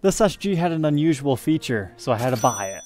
This SG had an unusual feature, so I had to buy it.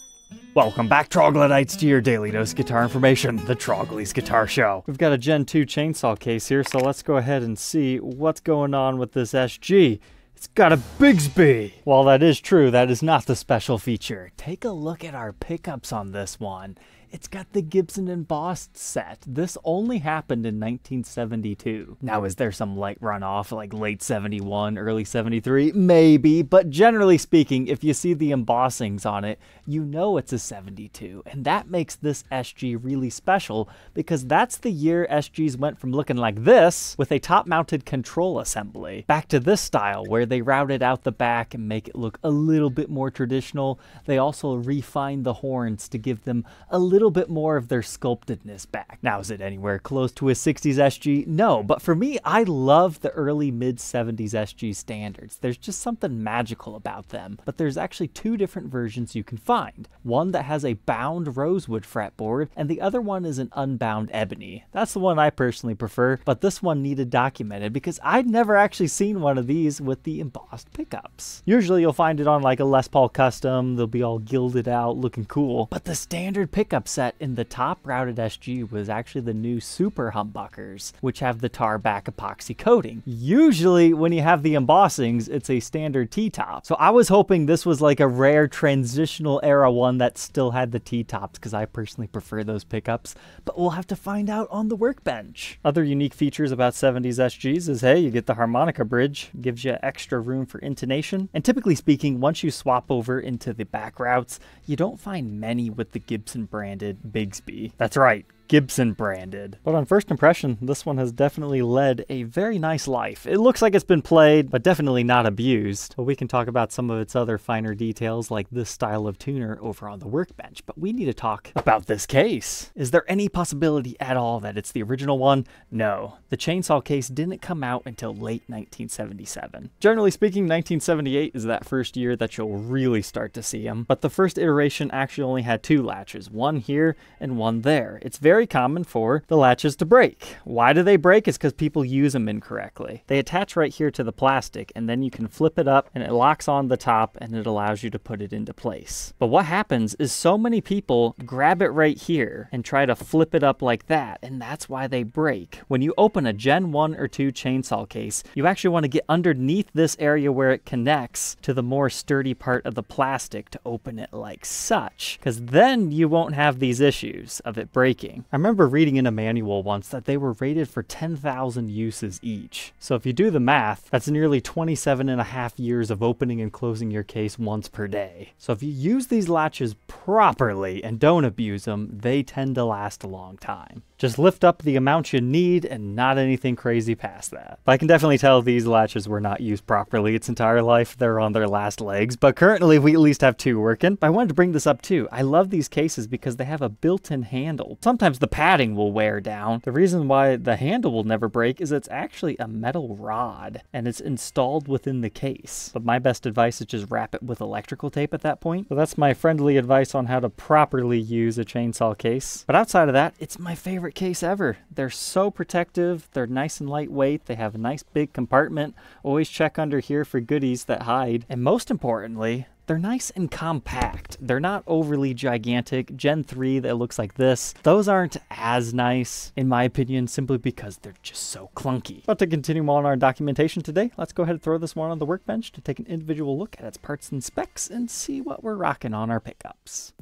Welcome back, Troglodytes, to your daily dose of guitar information, the Trogly's Guitar Show. We've got a Gen 2 chainsaw case here, so let's go ahead and see what's going on with this SG. It's got a Bigsby! While that is true, that is not the special feature. Take a look at our pickups on this one. It's got the Gibson Embossed set. This only happened in 1972. Now, is there some light runoff, like late 71, early 73? Maybe, but generally speaking, if you see the embossings on it, you know it's a 72. And that makes this SG really special because that's the year SGs went from looking like this, with a top-mounted control assembly, back to this style where they routed out the back and make it look a little bit more traditional. They also refined the horns to give them a little bit more of their sculptedness back. Now, is it anywhere close to a 60s SG? No, but for me, I love the early mid-70s SG standards. There's just something magical about them. But there's actually two different versions you can find. One that has a bound rosewood fretboard, and the other one is an unbound ebony. That's the one I personally prefer, but this one needed documented because I'd never actually seen one of these with the embossed pickups. Usually you'll find it on like a Les Paul Custom. They'll be all gilded out, looking cool. But the standard pickup set in the top routed SG was actually the new super humbuckers, which have the Tarback epoxy coating. Usually when you have the embossings, it's a standard T-top. So I was hoping this was like a rare transitional era one that still had the T-tops because I personally prefer those pickups, but we'll have to find out on the Workbench. Other unique features about 70s SGs is, hey, you get the harmonica bridge, gives you extra room for intonation, and typically speaking, once you swap over into the back routes, you don't find many with the Gibson branded Bigsby. That's right, Gibson branded. But on first impression, this one has definitely led a very nice life. It looks like it's been played, but definitely not abused. But we can talk about some of its other finer details like this style of tuner over on the Workbench. But we need to talk about this case. Is there any possibility at all that it's the original one? No. The chainsaw case didn't come out until late 1977. Generally speaking, 1978 is that first year that you'll really start to see them. But the first iteration actually only had two latches, one here and one there. It's very common for the latches to break. Why do they break? It's because people use them incorrectly. They attach right here to the plastic, and then you can flip it up and it locks on the top and it allows you to put it into place. But what happens is so many people grab it right here and try to flip it up like that, and that's why they break. When you open a Gen 1 or 2 chainsaw case, you actually want to get underneath this area where it connects to the more sturdy part of the plastic to open it like such, because then you won't have these issues of it breaking. I remember reading in a manual once that they were rated for 10,000 uses each. So if you do the math, that's nearly 27.5 years of opening and closing your case once per day. So if you use these latches properly and don't abuse them, they tend to last a long time. Just lift up the amount you need and not anything crazy past that. But I can definitely tell these latches were not used properly its entire life. They're on their last legs, but currently we at least have two working. But I wanted to bring this up too. I love these cases because they have a built-in handle. Sometimes the padding will wear down. The reason why the handle will never break is it's actually a metal rod and it's installed within the case. But my best advice is just wrap it with electrical tape at that point. So that's my friendly advice on how to properly use a chainsaw case. But outside of that, it's my favorite case ever. They're so protective, they're nice and lightweight, they have a nice big compartment. Always check under here for goodies that hide. And most importantly, they're nice and compact. They're not overly gigantic. Gen 3 that looks like this, those aren't as nice, in my opinion, simply because they're just so clunky. But to continue on our documentation today, let's go ahead and throw this one on the Workbench to take an individual look at its parts and specs and see what we're rocking on our pickups.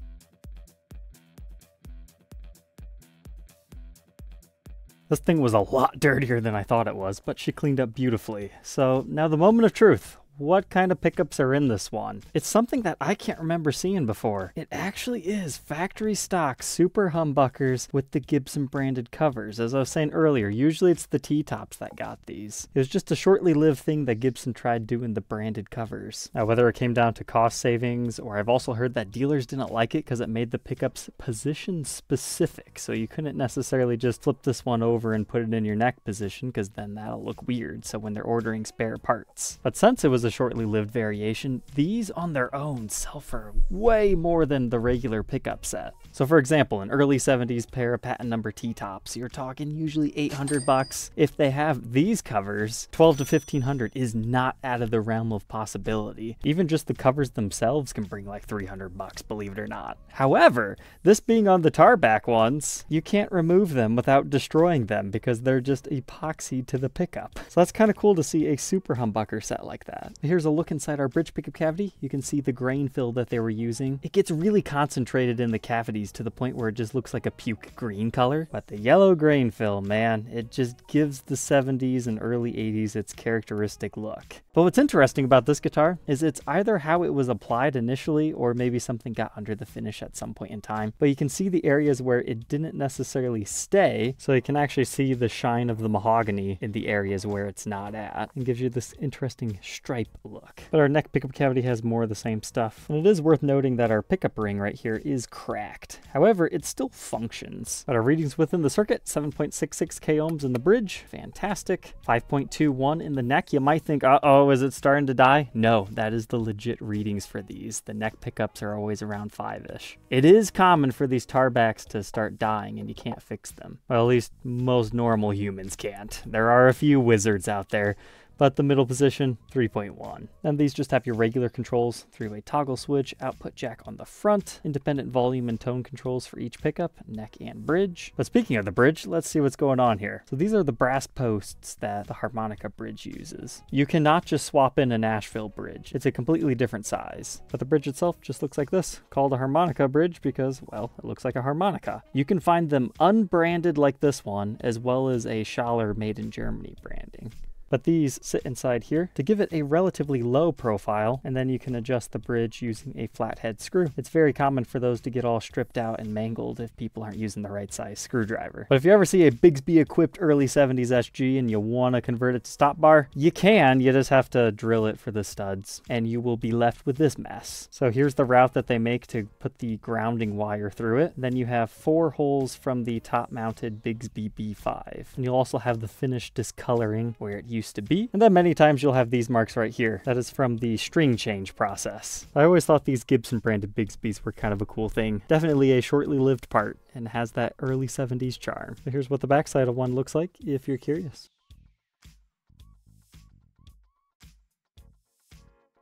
This thing was a lot dirtier than I thought it was, but she cleaned up beautifully. So now the moment of truth. What kind of pickups are in this one? It's something that I can't remember seeing before. It actually is factory stock super humbuckers with the Gibson branded covers. As I was saying earlier, usually it's the T-tops that got these. It was just a shortly lived thing that Gibson tried doing the branded covers. Now, whether it came down to cost savings, or I've also heard that dealers didn't like it because it made the pickups position specific. So you couldn't necessarily just flip this one over and put it in your neck position because then that'll look weird. So when they're ordering spare parts. But since it was a a shortly lived variation, these on their own sell for way more than the regular pickup set. So for example, an early 70s pair of patent number T-tops, you're talking usually $800. If they have these covers, $1,200 to $1,500 is not out of the realm of possibility. Even just the covers themselves can bring like $300, believe it or not. However, this being on the Tarback ones, you can't remove them without destroying them because they're just epoxied to the pickup. So that's kind of cool to see a super humbucker set like that. Here's a look inside our bridge pickup cavity. You can see the grain fill that they were using. It gets really concentrated in the cavities to the point where it just looks like a puke green color. But the yellow grain fill, man, it just gives the 70s and early 80s its characteristic look. But what's interesting about this guitar is it's either how it was applied initially or maybe something got under the finish at some point in time. But you can see the areas where it didn't necessarily stay, so you can actually see the shine of the mahogany in the areas where it's not at, and gives you this interesting stripe look. But our neck pickup cavity has more of the same stuff. And it is worth noting that our pickup ring right here is cracked. However, it still functions. But our readings within the circuit, 7.66 k ohms in the bridge, fantastic. 5.21 in the neck. You might think, uh-oh, is it starting to die? No, that is the legit readings for these. The neck pickups are always around 5-ish. It is common for these Tarbacks to start dying and you can't fix them. Well, at least most normal humans can't. There are a few wizards out there. But the middle position, 3.1. And these just have your regular controls, 3-way toggle switch, output jack on the front, independent volume and tone controls for each pickup, neck and bridge. But speaking of the bridge, let's see what's going on here. So these are the brass posts that the harmonica bridge uses. You cannot just swap in a Nashville bridge. It's a completely different size. But the bridge itself just looks like this, called a harmonica bridge because, well, it looks like a harmonica. You can find them unbranded like this one, as well as a Schaller made in Germany branding. But these sit inside here to give it a relatively low profile, and then you can adjust the bridge using a flathead screw. It's very common for those to get all stripped out and mangled if people aren't using the right size screwdriver. But if you ever see a Bigsby equipped early 70s SG and you want to convert it to stop bar, you can. You just have to drill it for the studs, and you will be left with this mess. So here's the route that they make to put the grounding wire through it. Then you have 4 holes from the top mounted Bigsby B5. And you'll also have the finished discoloring where it used to be. And then many times you'll have these marks right here. That is from the string change process. I always thought these Gibson branded Bigsbys were kind of a cool thing. Definitely a shortly lived part and has that early 70s charm. So here's what the backside of one looks like if you're curious.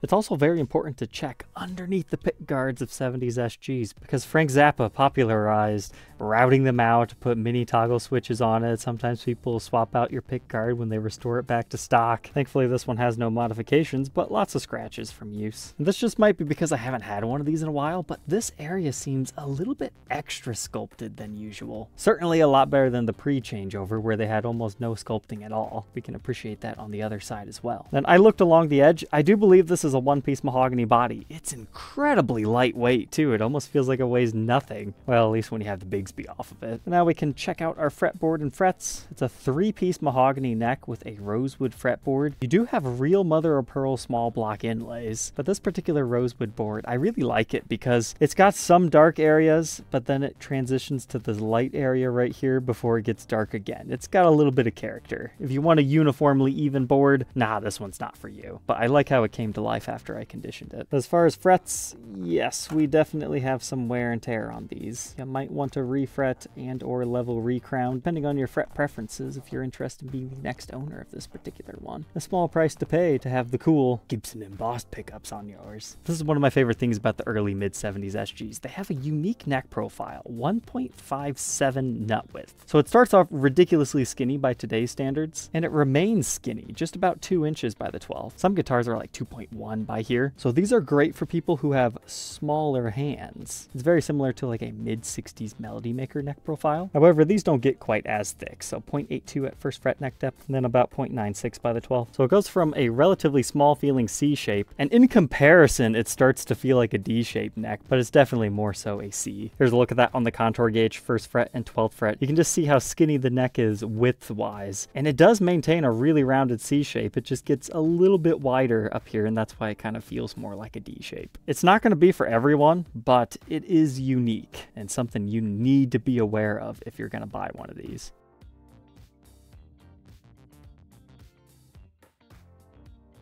It's also very important to check underneath the pick guards of 70s SGs because Frank Zappa popularized routing them out to put mini toggle switches on it. Sometimes people swap out your pick guard when they restore it back to stock. Thankfully this one has no modifications, but lots of scratches from use. And this just might be because I haven't had one of these in a while, but this area seems a little bit extra sculpted than usual. Certainly a lot better than the pre-changeover where they had almost no sculpting at all. We can appreciate that on the other side as well. Then I looked along the edge. I do believe this is a one-piece mahogany body. It's incredibly lightweight too. It almost feels like it weighs nothing. Well, at least when you have the Bigsby off of it. Now we can check out our fretboard and frets. It's a 3-piece mahogany neck with a rosewood fretboard. You do have real mother of pearl small block inlays, but this particular rosewood board, I really like it because it's got some dark areas, but then it transitions to this light area right here before it gets dark again. It's got a little bit of character. If you want a uniformly even board, nah, this one's not for you. But I like how it came to life after I conditioned it. As far as frets, yes, we definitely have some wear and tear on these. You might want to refret and or level recrown, depending on your fret preferences if you're interested in being the next owner of this particular one. A small price to pay to have the cool Gibson embossed pickups on yours. This is one of my favorite things about the early mid-70s SGs. They have a unique neck profile, 1.57 nut width. So it starts off ridiculously skinny by today's standards, and it remains skinny, just about 2 inches by the 12. Some guitars are like 2.1 by here. So these are great for people who have smaller hands. It's very similar to like a mid-60s Melody Maker neck profile. However, these don't get quite as thick. So 0.82 at first fret neck depth, and then about 0.96 by the 12. So it goes from a relatively small feeling C shape, and in comparison, it starts to feel like a D-shaped neck, but it's definitely more so a C. Here's a look at that on the contour gauge, first fret and 12th fret. You can just see how skinny the neck is width-wise, and it does maintain a really rounded C shape. It just gets a little bit wider up here, and that's why it kind of feels more like a D shape. It's not going to be for everyone, but it is unique and something you need to be aware of if you're going to buy one of these.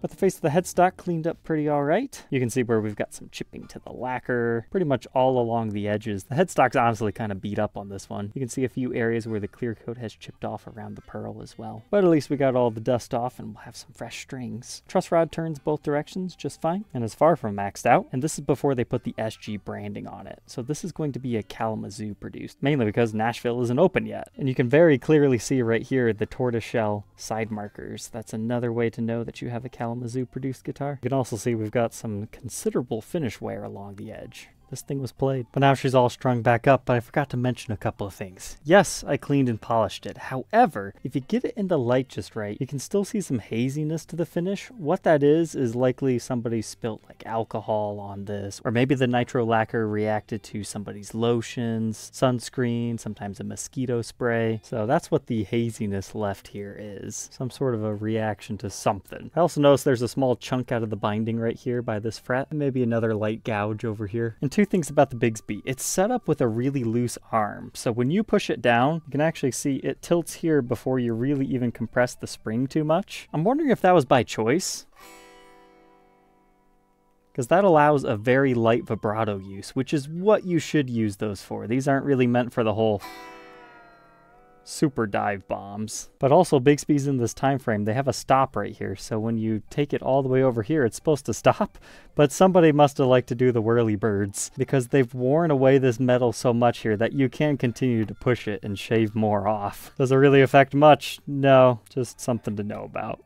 But the face of the headstock cleaned up pretty all right. You can see where we've got some chipping to the lacquer, pretty much all along the edges. The headstock's honestly kind of beat up on this one. You can see a few areas where the clear coat has chipped off around the pearl as well. But at least we got all the dust off and we'll have some fresh strings. Truss rod turns both directions just fine and is far from maxed out. And this is before they put the SG branding on it. So this is going to be a Kalamazoo produced, mainly because Nashville isn't open yet. And you can very clearly see right here the tortoiseshell side markers. That's another way to know that you have a Kalamazoo produced guitar. You can also see we've got some considerable finish wear along the edge. This thing was played. But now she's all strung back up, but I forgot to mention a couple of things. Yes, I cleaned and polished it. However, if you get it in the light just right, you can still see some haziness to the finish. What that is likely somebody spilt like alcohol on this, or maybe the nitro lacquer reacted to somebody's lotions, sunscreen, sometimes a mosquito spray. So that's what the haziness left here is. Some sort of a reaction to something. I also noticed there's a small chunk out of the binding right here by this fret, and maybe another light gouge over here. And two things about the Bigsby. It's set up with a really loose arm, so when you push it down, you can actually see it tilts here before you really even compress the spring too much. I'm wondering if that was by choice, because that allows a very light vibrato use, which is what you should use those for. These aren't really meant for the whole super dive bombs. But also Bigsby's in this time frame, they have a stop right here, so when you take it all the way over here it's supposed to stop, but somebody must have liked to do the whirly birds, because they've worn away this metal so much here that you can continue to push it and shave more off. Does it really affect much? No, just something to know about.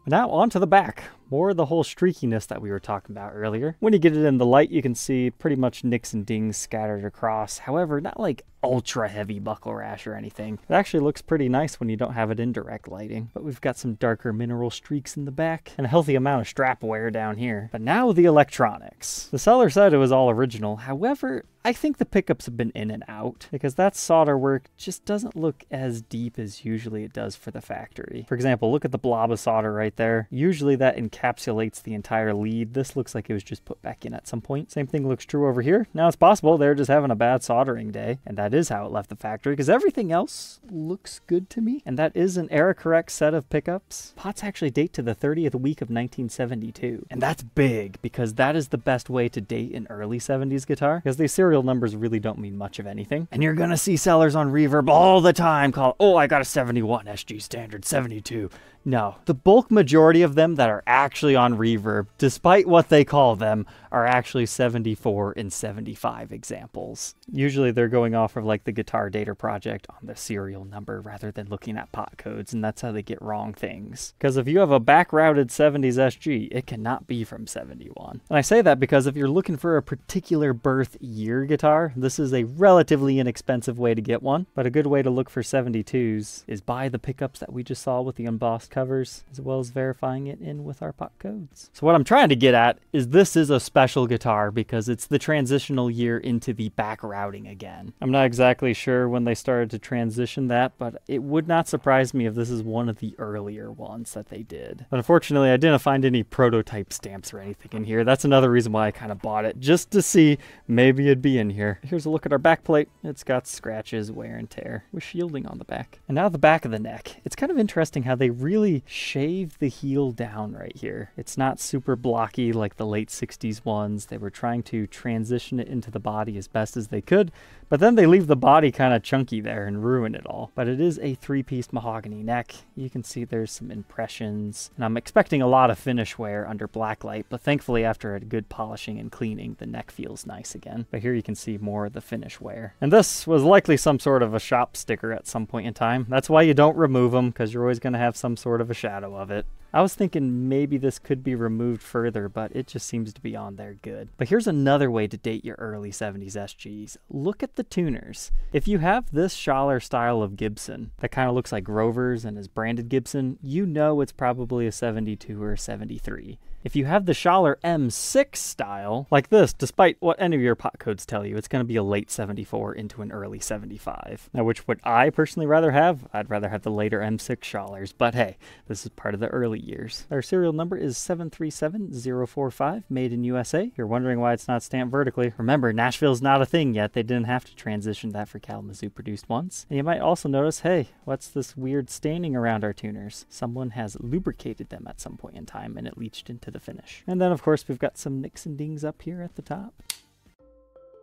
Now on to the back. More of the whole streakiness that we were talking about earlier. When you get it in the light, you can see pretty much nicks and dings scattered across. However, not like ultra heavy buckle rash or anything. It actually looks pretty nice when you don't have it in direct lighting. But we've got some darker mineral streaks in the back and a healthy amount of strap wear down here. But now the electronics. The seller said it was all original. However, I think the pickups have been in and out because that solder work just doesn't look as deep as usually it does for the factory. For example, look at the blob of solder right there. Usually that encapsulates the entire lead. This looks like it was just put back in at some point. Same thing looks true over here. Now it's possible they're just having a bad soldering day, and that is how it left the factory because everything else looks good to me. And that is an error correct set of pickups. Pots actually date to the 30th week of 1972. And that's big because that is the best way to date an early 70s guitar because these serial numbers really don't mean much of anything. And you're gonna see sellers on Reverb all the time call, oh, I got a 71 SG standard 72. No, the bulk majority of them that are actually on Reverb, despite what they call them, are actually 74 and 75 examples. Usually they're going off of like the Guitar Data Project on the serial number rather than looking at pot codes, and that's how they get wrong things. Because if you have a back-routed 70s SG, it cannot be from 71. And I say that because if you're looking for a particular birth year guitar, this is a relatively inexpensive way to get one, but a good way to look for 72s is buy the pickups that we just saw with the embossed covers, as well as verifying it in with our pot codes. So what I'm trying to get at is this is a special guitar because it's the transitional year into the back routing again. I'm not exactly sure when they started to transition that, but it would not surprise me if this is one of the earlier ones that they did. But unfortunately, I didn't find any prototype stamps or anything in here. That's another reason why I kind of bought it, just to see maybe it'd be in here. Here's a look at our back plate. It's got scratches, wear and tear, with shielding on the back. And now the back of the neck. It's kind of interesting how they really shave the heel down right here. It's not super blocky like the late 60s ones. They were trying to transition it into the body as best as they could, but then they leave the body kind of chunky there and ruin it all. But it is a three-piece mahogany neck. You can see there's some impressions, and I'm expecting a lot of finish wear under blacklight, but thankfully after a good polishing and cleaning, the neck feels nice again. But here you can see more of the finish wear. And this was likely some sort of a shop sticker at some point in time. That's why you don't remove them, because you're always going to have some sort of a shadow of it. I was thinking maybe this could be removed further, but it just seems to be on there good. But here's another way to date your early 70s SGs. Look at the tuners. If you have this Schaller style of Gibson that kind of looks like Grover's and is branded Gibson, you know it's probably a 72 or a 73. If you have the Schaller M6 style, like this, despite what any of your pot codes tell you, it's going to be a late 74 into an early 75. Now, which would I personally rather have? I'd rather have the later M6 Schallers, but hey, this is part of the early years. Our serial number is 737045, made in USA. If you're wondering why it's not stamped vertically, remember, Nashville's not a thing yet. They didn't have to transition that for Kalamazoo produced ones. And you might also notice, hey, what's this weird staining around our tuners? Someone has lubricated them at some point in time and it leached into the finish. And then of course we've got some nicks and dings up here at the top.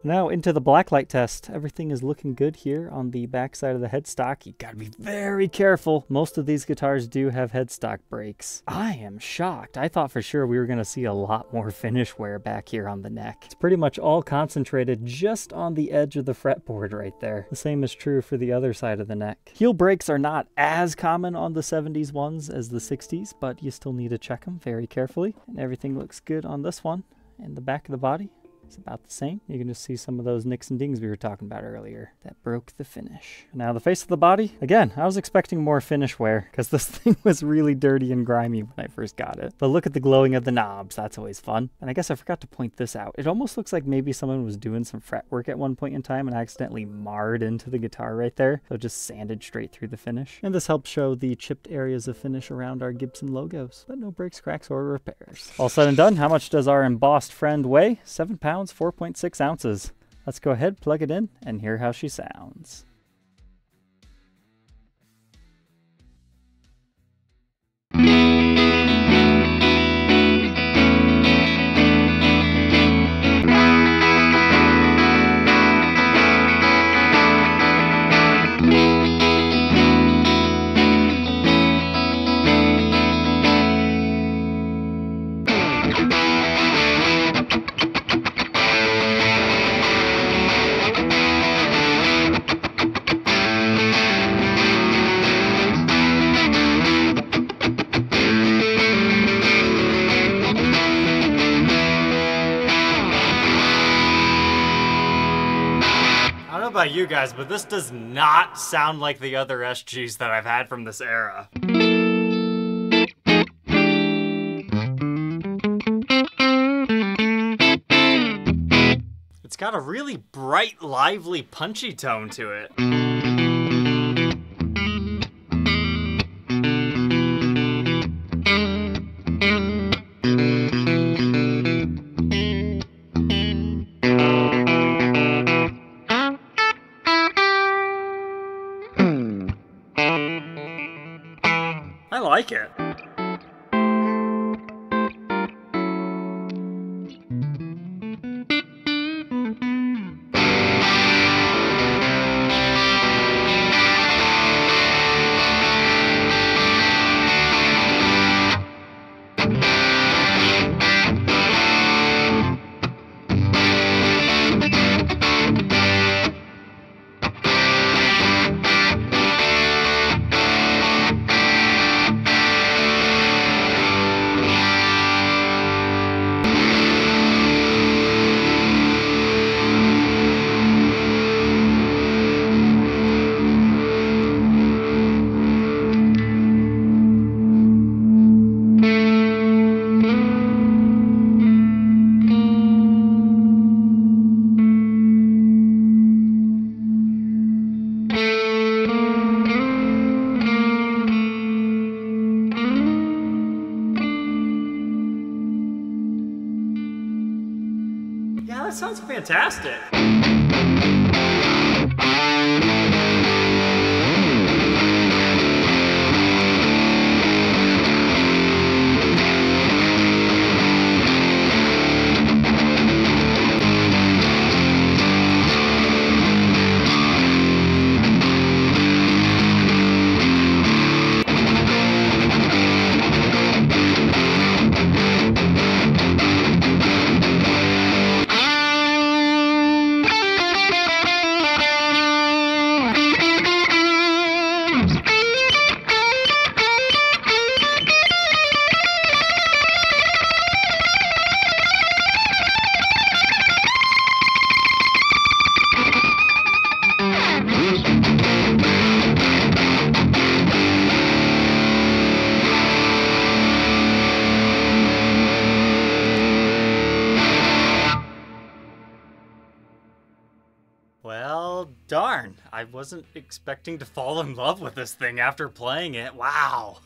Now into the blacklight test. Everything is looking good here on the back side of the headstock. You gotta be very careful. Most of these guitars do have headstock breaks. I am shocked. I thought for sure we were gonna see a lot more finish wear back here on the neck. It's pretty much all concentrated just on the edge of the fretboard right there. The same is true for the other side of the neck. Heel breaks are not as common on the 70s ones as the 60s, but you still need to check them very carefully. And everything looks good on this one. And the back of the body, it's about the same. You can just see some of those nicks and dings we were talking about earlier that broke the finish. Now the face of the body, again, I was expecting more finish wear because this thing was really dirty and grimy when I first got it. But look at the glowing of the knobs. That's always fun. And I guess I forgot to point this out. It almost looks like maybe someone was doing some fret work at one point in time and accidentally marred into the guitar right there. So it just sanded straight through the finish. And this helps show the chipped areas of finish around our Gibson logos, but no breaks, cracks, or repairs. All said and done, how much does our embossed friend weigh? 7 pounds, 4.6 ounces. Let's go ahead, plug it in, and hear how she sounds. About you guys, but this does not sound like the other SGs that I've had from this era. It's got a really bright, lively, punchy tone to it. I like it. Yeah, that sounds fantastic. Darn, I wasn't expecting to fall in love with this thing after playing it. Wow.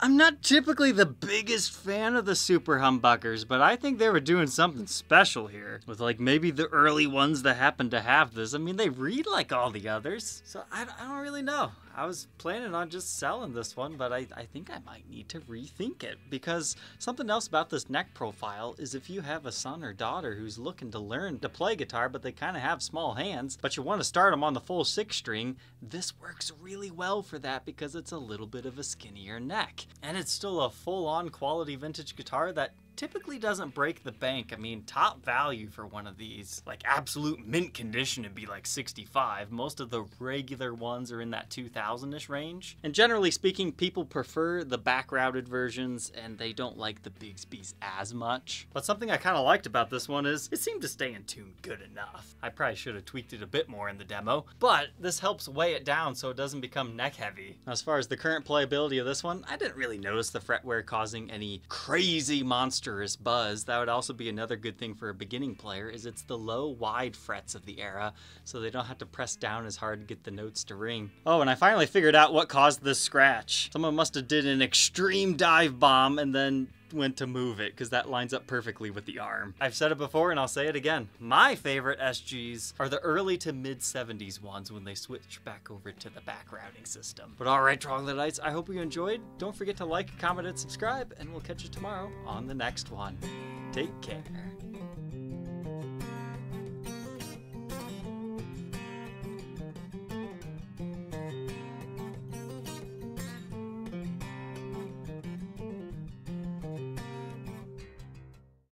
I'm not typically the biggest fan of the super humbuckers, but I think they were doing something special here. With like maybe the early ones that happened to have this. I mean, they read like all the others, so I don't really know. I was planning on just selling this one, but I think I might need to rethink it, because something else about this neck profile is if you have a son or daughter who's looking to learn to play guitar, but they kind of have small hands, but you want to start them on the full 6-string, this works really well for that because it's a little bit of a skinnier neck. And it's still a full-on quality vintage guitar that typically doesn't break the bank. I mean, top value for one of these, like absolute mint condition, would be like 65. Most of the regular ones are in that 2000-ish range. And generally speaking, people prefer the back-routed versions and they don't like the Bigsbys as much. But something I kind of liked about this one is it seemed to stay in tune good enough. I probably should have tweaked it a bit more in the demo, but this helps weigh it down so it doesn't become neck heavy. As far as the current playability of this one, I didn't really notice the fretwear causing any crazy monster buzz. That would also be another good thing for a beginning player, is it's the low wide frets of the era, so they don't have to press down as hard to get the notes to ring. Oh, and I finally figured out what caused this scratch. Someone must have did an extreme dive bomb and then went to move it, because that lines up perfectly with the arm. I've said it before and I'll say it again. My favorite SGs are the early to mid 70s ones when they switch back over to the back routing system. But alright, Troglodytes, I hope you enjoyed. Don't forget to like, comment, and subscribe, and we'll catch you tomorrow on the next one. Take care.